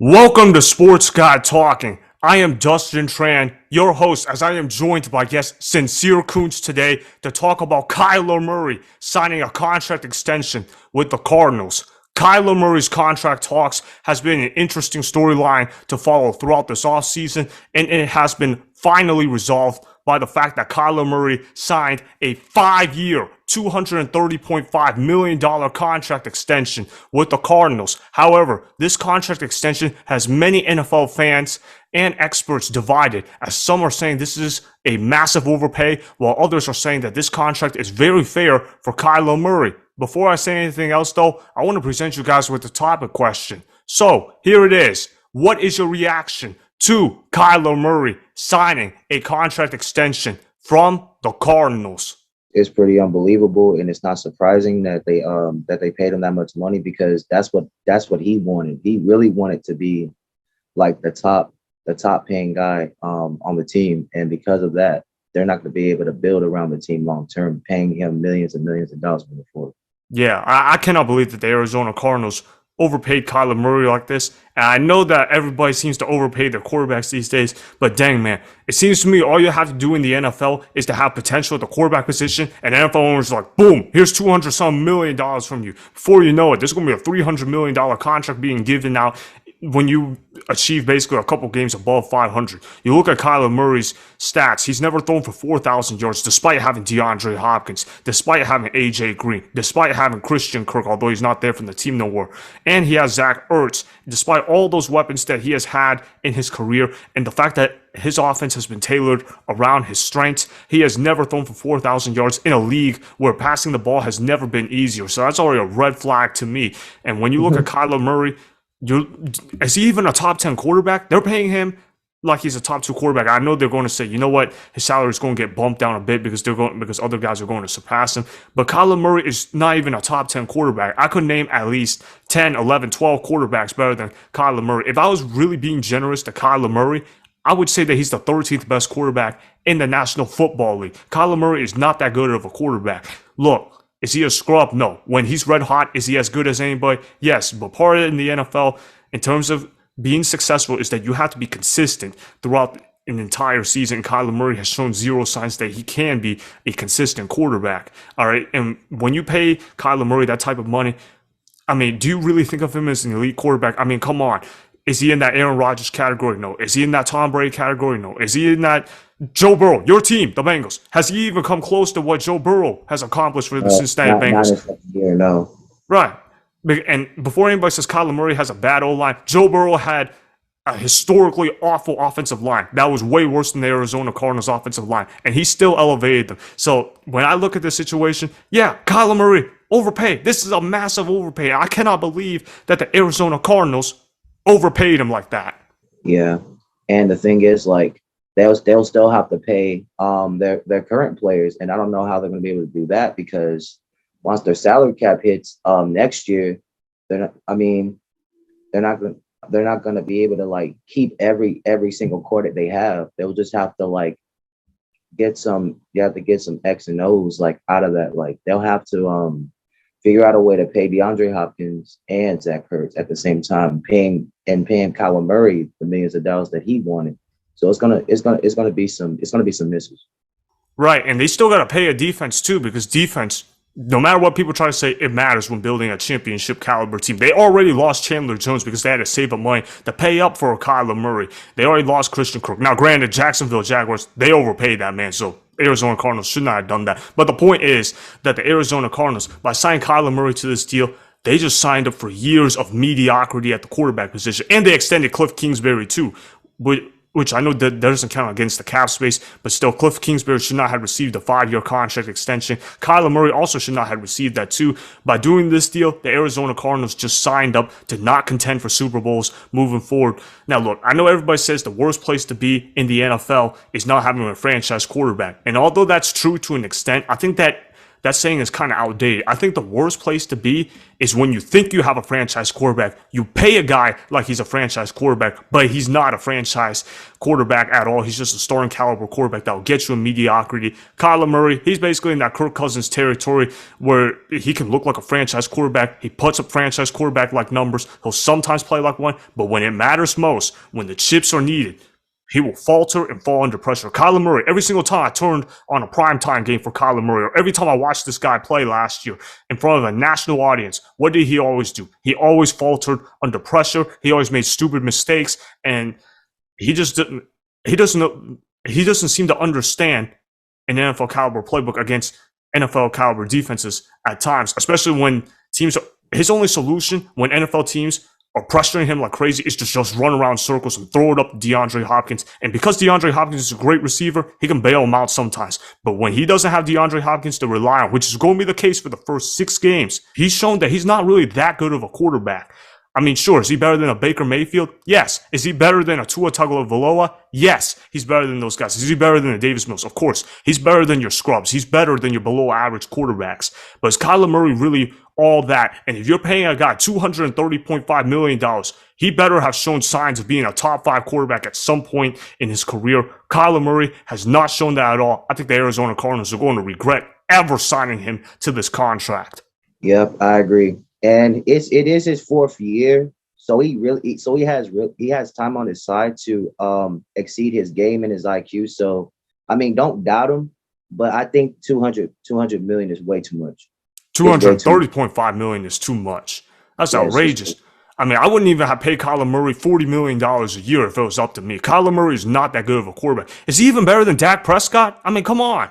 Welcome to Sports Guy Talking. I am Dustin Tran, your host, as I am joined by guest Cincere Koonce today to talk about Kyler Murray signing a contract extension with the Cardinals. Kyler Murray's contract talks has been an interesting storyline to follow throughout this offseason, and it has been finally resolved by the fact that Kyler Murray signed a 5-year, $230.5 million contract extension with the Cardinals. However, this contract extension has many NFL fans and experts divided, as some are saying this is a massive overpay, while others are saying that this contract is very fair for Kyler Murray. Before I say anything else, though, I want to present you guys with the topic question. So, here it is. What is your reaction to Kyler Murray signing a contract extension from the Cardinals? It's pretty unbelievable, and it's not surprising that they paid him that much money, because that's what he wanted. He really wanted to be like the top paying guy on the team, and because of that, they're not going to be able to build around the team long term, paying him millions and millions of dollars moving forward. Yeah, I cannot believe that the Arizona Cardinals overpaid Kyler Murray like this. And I know that everybody seems to overpay their quarterbacks these days, but dang, man, it seems to me all you have to do in the NFL is to have potential at the quarterback position, and NFL owners are like, boom, here's $200-some million from you. Before you know it, there's going to be a $300 million contract being given out when you achieve basically a couple games above 500. You look at Kyler Murray's stats, he's never thrown for 4,000 yards, despite having DeAndre Hopkins, despite having AJ Green, despite having Christian Kirk, although he's not there from the team no more. And he has Zach Ertz, despite all those weapons that he has had in his career, and the fact that his offense has been tailored around his strengths. He has never thrown for 4,000 yards in a league where passing the ball has never been easier. So that's already a red flag to me. And when you look at Kyler Murray, is he even a top 10 quarterback? They're paying him like he's a top 2 quarterback. I know they're going to say, you know what, his salary is going to get bumped down a bit because other guys are going to surpass him. But Kyler Murray is not even a top 10 quarterback. I could name at least 10, 11, 12 quarterbacks better than Kyler Murray. If I was really being generous to Kyler Murray, I would say that he's the 13th best quarterback in the National Football League. Kyler Murray is not that good of a quarterback. Look, is he a scrub? No. When he's red hot, is he as good as anybody? Yes. But part of it in the NFL, in terms of being successful, is that you have to be consistent throughout an entire season. Kyler Murray has shown zero signs that he can be a consistent quarterback. All right. And when you pay Kyler Murray that type of money, I mean, do you really think of him as an elite quarterback? I mean, come on. Is he in that Aaron Rodgers category? No. Is he in that Tom Brady category? No. Is he in that Joe Burrow, your team, the Bengals? Has he even come close to what Joe Burrow has accomplished for the Cincinnati Bengals? Not year, no. Right. And before anybody says Kyler Murray has a bad O-line, Joe Burrow had a historically awful offensive line. That was way worse than the Arizona Cardinals offensive line, and he still elevated them. So when I look at this situation, yeah, Kyler Murray, overpaid. This is a massive overpay. I cannot believe that the Arizona Cardinals overpaid him like that. Yeah, and the thing is, like, they'll still have to pay their current players, and I don't know how they're going to be able to do that, because once their salary cap hits next year, they're not going to be able to like keep every single core that they have. They'll just have to like get some X and O's like out of that. Like they'll have to figure out a way to pay DeAndre Hopkins and Zach Ertz at the same time, paying Kyler Murray the millions of dollars that he wanted. So it's gonna be some misses. Right, and they still got to pay a defense too, because defense, no matter what people try to say, it matters when building a championship caliber team. They already lost Chandler Jones because they had to save up money to pay up for Kyler Murray. They already lost Christian Kirk. Now, granted, Jacksonville Jaguars, they overpaid that man, so Arizona Cardinals should not have done that. But the point is that the Arizona Cardinals, by signing Kyler Murray to this deal, they just signed up for years of mediocrity at the quarterback position. And they extended Cliff Kingsbury too, which I know that doesn't count against the cap space, but still, Cliff Kingsbury should not have received a 5-year contract extension. Kyler Murray also should not have received that too. By doing this deal, the Arizona Cardinals just signed up to not contend for Super Bowls moving forward. Now, look, I know everybody says the worst place to be in the NFL is not having a franchise quarterback. And although that's true to an extent, I think that that saying is kind of outdated. I think the worst place to be is when you think you have a franchise quarterback. You pay a guy like he's a franchise quarterback, but he's not a franchise quarterback at all. He's just a starting caliber quarterback that will get you in mediocrity. Kyler Murray, he's basically in that Kirk Cousins territory where he can look like a franchise quarterback. He puts up franchise quarterback like numbers. He'll sometimes play like one, but when it matters most, when the chips are needed, he will falter and fall under pressure. Kyler Murray, every single time I turned on a primetime game for Kyler Murray, or every time I watched this guy play last year in front of a national audience, what did he always do? He always faltered under pressure. He always made stupid mistakes, and he just didn't. He doesn't seem to understand an NFL caliber playbook against NFL caliber defenses at times, especially when teams are, his only solution when NFL teams are pressuring him like crazy is just run around circles and throw it up to DeAndre Hopkins. And because DeAndre Hopkins is a great receiver, he can bail him out sometimes. But when he doesn't have DeAndre Hopkins to rely on, which is going to be the case for the first 6 games, he's shown that he's not really that good of a quarterback. I mean, sure, is he better than a Baker Mayfield? Yes. Is he better than a Tua Tagovailoa? Yes. He's better than those guys. Is he better than a Davis Mills? Of course. He's better than your scrubs. He's better than your below average quarterbacks. But is Kyler Murray really all that? And if you're paying a guy $230.5 million, he better have shown signs of being a top 5 quarterback at some point in his career. Kyler Murray has not shown that at all. I think the Arizona Cardinals are going to regret ever signing him to this contract. Yep, I agree. And it is his 4th year, so he has time on his side to exceed his game and his IQ. So I mean, don't doubt him, but I think 200 million is way too much. 230.5 million is too much. That's outrageous. I mean, I wouldn't even have paid Kyler Murray $40 million a year if it was up to me. Kyler Murray is not that good of a quarterback. Is he even better than Dak Prescott? I mean, come on.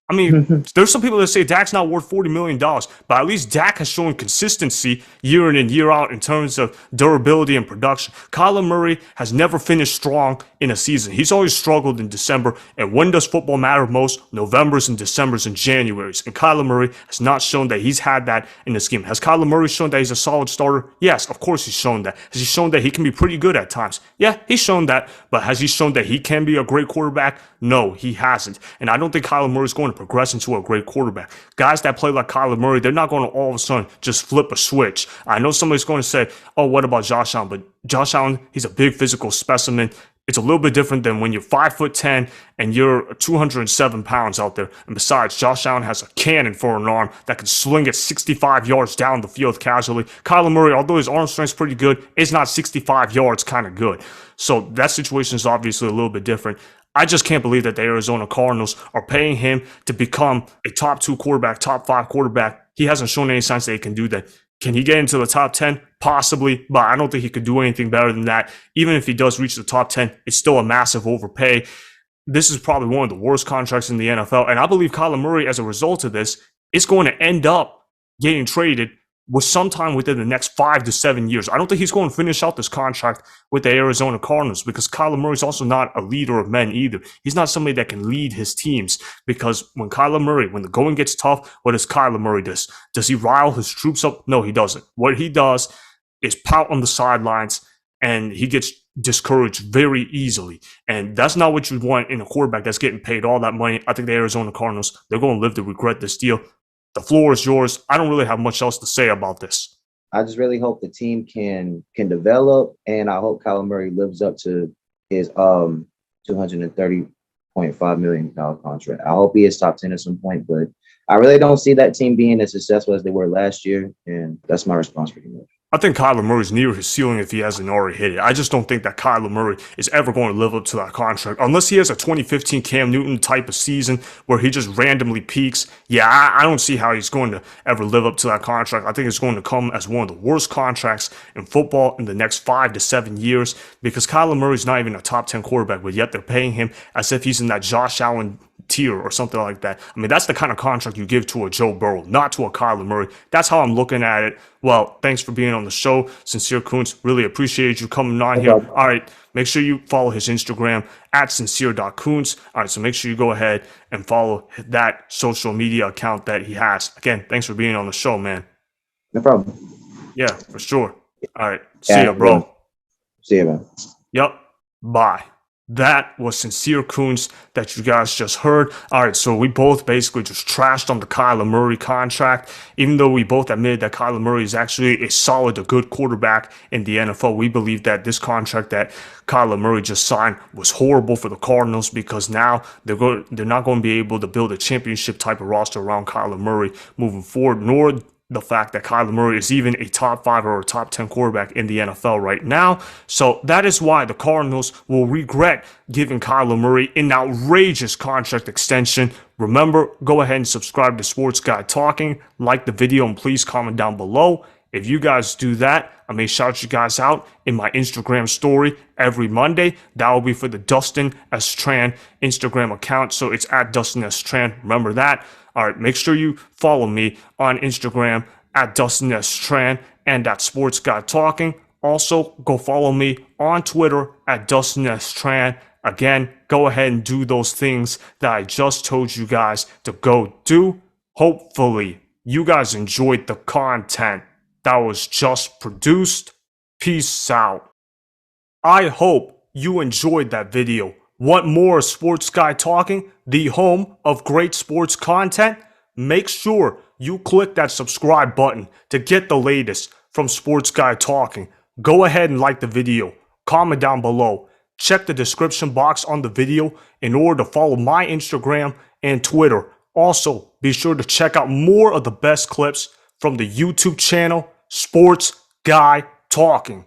I mean, there's some people that say Dak's not worth $40 million, but at least Dak has shown consistency year in and year out in terms of durability and production. Kyler Murray has never finished strong in a season. He's always struggled in December. And when does football matter most? Novembers and Decembers and Januaries. And Kyler Murray has not shown that he's had that in this game. Has Kyler Murray shown that he's a solid starter? Yes, of course he's shown that. Has he shown that he can be pretty good at times? Yeah, he's shown that. But has he shown that he can be a great quarterback? No, he hasn't. And I don't think Kyler Murray is going to progress into a great quarterback. Guys that play like Kyler Murray, they're not going to all of a sudden just flip a switch. I know somebody's going to say, oh, what about Josh Allen? But Josh Allen, he's a big physical specimen. It's a little bit different than when you're 5'10" and you're 207 pounds out there. And besides, Josh Allen has a cannon for an arm that can swing it 65 yards down the field casually. Kyler Murray, although his arm strength's pretty good, is not 65 yards kind of good. So that situation is obviously a little bit different. I just can't believe that the Arizona Cardinals are paying him to become a top 2 quarterback, top 5 quarterback. He hasn't shown any signs that he can do that. Can he get into the top 10? Possibly, but I don't think he could do anything better than that. Even if he does reach the top 10, it's still a massive overpay. This is probably one of the worst contracts in the NFL, and I believe Kyler Murray, as a result of this, is going to end up getting traded with sometime within the next 5 to 7 years. I don't think he's going to finish out this contract with the Arizona Cardinals because Kyler Murray is also not a leader of men either. He's not somebody that can lead his teams because when the going gets tough, what does Kyler Murray do? Does he rile his troops up? No, he doesn't. What he does is pout on the sidelines and he gets discouraged very easily. And that's not what you want in a quarterback that's getting paid all that money. I think the Arizona Cardinals, they're going to live to regret this deal. The floor is yours. I don't really have much else to say about this. I just really hope the team can develop, and I hope Kyler Murray lives up to his $230.5 million contract. I hope he is top 10 at some point, but I really don't see that team being as successful as they were last year, and that's my response pretty much. I think Kyler Murray's near his ceiling if he hasn't already hit it. I just don't think that Kyler Murray is ever going to live up to that contract unless he has a 2015 Cam Newton type of season where he just randomly peaks. Yeah, I don't see how he's going to ever live up to that contract. I think it's going to come as one of the worst contracts in football in the next 5 to 7 years because Kyler Murray's not even a top 10 quarterback, but yet they're paying him as if he's in that Josh Allen tier or something like that. I mean, that's the kind of contract you give to a Joe Burrow, not to a Kyler Murray. That's how I'm looking at it. Well, thanks for being on the show, Cincere Koonce. Really appreciate you coming on here. All right, make sure you follow his Instagram at sincere.koonce. All right, so make sure you go ahead and follow that social media account that he has. Again, thanks for being on the show, man. No problem. Yeah, for sure. All right, see ya, bro. See ya, man. Yep, bye. That was Cincere Koonce that you guys just heard. All right, so we both basically just trashed on the Kyler Murray contract, even though we both admitted that Kyler Murray is actually a solid, a good quarterback in the NFL. We believe that this contract that Kyler Murray just signed was horrible for the Cardinals because now they're not going to be able to build a championship type of roster around Kyler Murray moving forward, nor the fact that Kyler Murray is even a top 5 or a top 10 quarterback in the NFL right now. So that is why the Cardinals will regret giving Kyler Murray an outrageous contract extension. Remember, go ahead and subscribe to Sports Guy Talking, like the video, and please comment down below. If you guys do that, I may shout you guys out in my Instagram story every Monday. That will be for the Dustin S. Tran Instagram account. So it's at Dustin S. Tran. Remember that. All right, make sure you follow me on Instagram at Dustin S. Tran and at Sports Guy Talking. Also, go follow me on Twitter at Dustin S. Tran. Again, go ahead and do those things that I just told you guys to go do. Hopefully, you guys enjoyed the content that was just produced. Peace out. I hope you enjoyed that video. Want more Sports Guy Talking, the home of great sports content? Make sure you click that subscribe button to get the latest from Sports Guy Talking. Go ahead and like the video, comment down below, check the description box on the video in order to follow my Instagram and Twitter. Also, be sure to check out more of the best clips from the YouTube channel Sports Guy Talking.